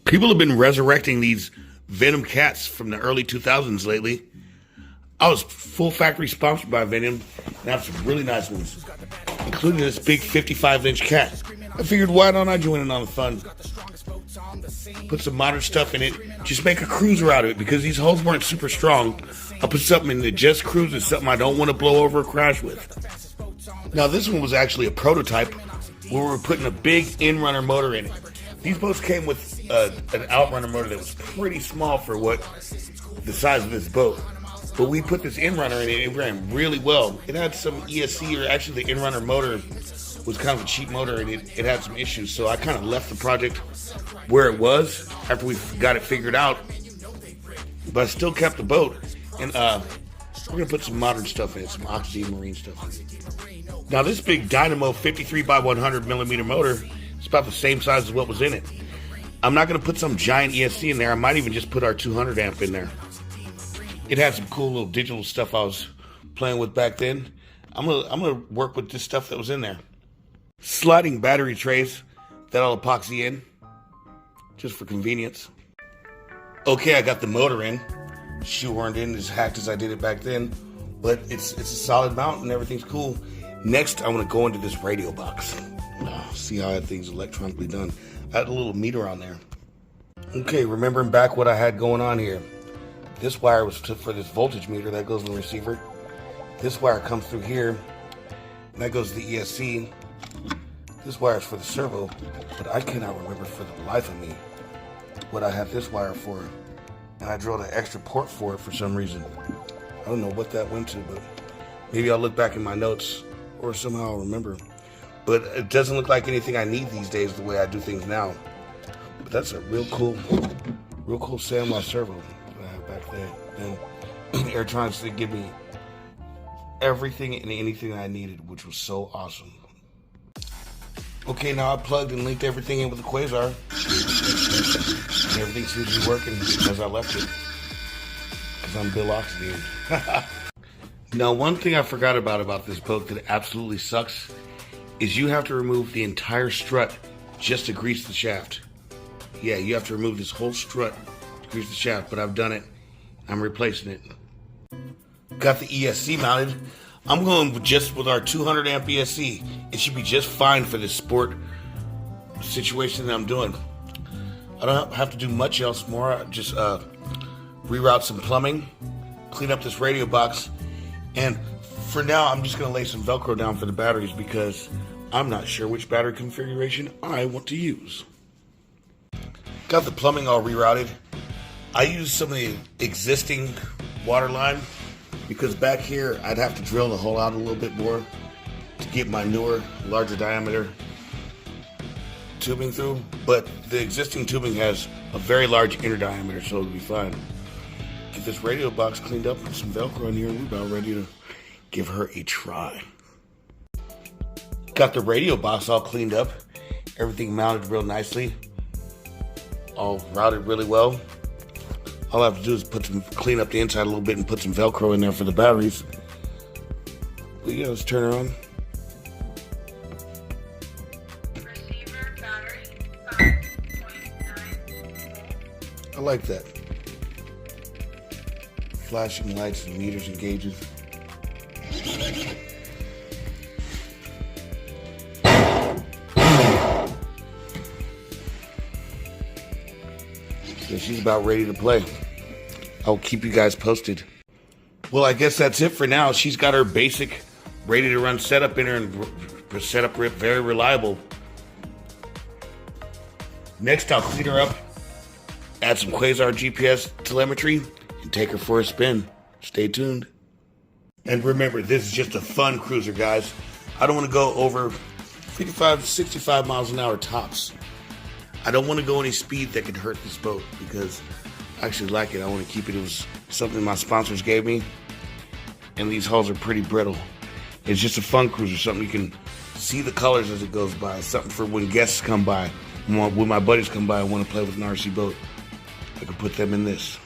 People have been resurrecting these Venom cats from the early 2000s lately. I was full factory sponsored by Venom, and I have some really nice ones, including this big 55-inch cat. I figured, why don't I join in on the fun? Put some modern stuff in it, just make a cruiser out of it, because these hulls weren't super strong. I'll put something in that just cruises, something I don't want to blow over or crash with. Now this one was actually a prototype, where we were putting a big in-runner motor in it. These boats came with an outrunner motor that was pretty small for what the size of this boat. But we put this in-runner in it, it ran really well. It had some ESC, or actually the in-runner motor was kind of a cheap motor, and it had some issues. So I kind of left the project where it was after we got it figured out. But I still kept the boat. And we're going to put some modern stuff in it, some Oxidean Marine stuff in it. Now this big Dynamo 53 by 100 millimeter motor, it's about the same size as what was in it. I'm not going to put some giant ESC in there. I might even just put our 200 amp in there. It had some cool little digital stuff I was playing with back then. I'm gonna work with this stuff that was in there. Sliding battery trays that I'll epoxy in, just for convenience. Okay, I got the motor in, shoehorned in as hacked as I did it back then, but it's a solid mount and everything's cool. Next, I want to go into this radio box. See how everything's electronically done. I had a little meter on there. Okay, remembering back what I had going on here. This wire was for this voltage meter that goes in the receiver. This wire comes through here, and that goes to the ESC. This wire is for the servo, but I cannot remember for the life of me what I have this wire for. And I drilled an extra port for it for some reason. I don't know what that went to, but maybe I'll look back in my notes or somehow I'll remember. But it doesn't look like anything I need these days the way I do things now. But that's a real cool Samurai servo that I have back there. And Airtronics did give me everything and anything I needed, which was so awesome. Okay, now I plugged and linked everything in with the Quasar. And everything seems to be working as I left it. Because I'm Bill Oxidean. Now, one thing I forgot about this boat that absolutely sucks is you have to remove the entire strut just to grease the shaft. Yeah, you have to remove this whole strut to grease the shaft, but I've done it. I'm replacing it. Got the ESC mounted. I'm going just with our 200 amp ESC. It should be just fine for this sport situation that I'm doing. I don't have to do much else more. I just reroute some plumbing, clean up this radio box, and for now I'm just going to lay some Velcro down for the batteries because I'm not sure which battery configuration I want to use. Got the plumbing all rerouted. I used some of the existing water line because back here I'd have to drill the hole out a little bit more to get my newer, larger diameter tubing through, but the existing tubing has a very large inner diameter, so it'll be fine. Get this radio box cleaned up with some Velcro in here, and we're about ready to give her a try. Got the radio box all cleaned up, everything mounted real nicely, all routed really well. All I have to do is clean up the inside a little bit and put some Velcro in there for the batteries. But yeah, let's turn her on. Receiver battery 5.9. I like that. Flashing lights and meters and gauges. So she's about ready to play. I'll keep you guys posted. Well, I guess that's it for now. She's got her basic ready to run setup in her and setup very reliable. Next, I'll clean her up, add some Quasar GPS telemetry, and take her for a spin. Stay tuned. And remember, this is just a fun cruiser, guys. I don't want to go over 55 to 65 miles an hour tops. I don't want to go any speed that could hurt this boat because I actually like it. I want to keep it. It was something my sponsors gave me, and these hulls are pretty brittle. It's just a fun cruiser, something you can see the colors as it goes by, something for when guests come by, when my buddies come by and want to play with an RC boat. I can put them in this.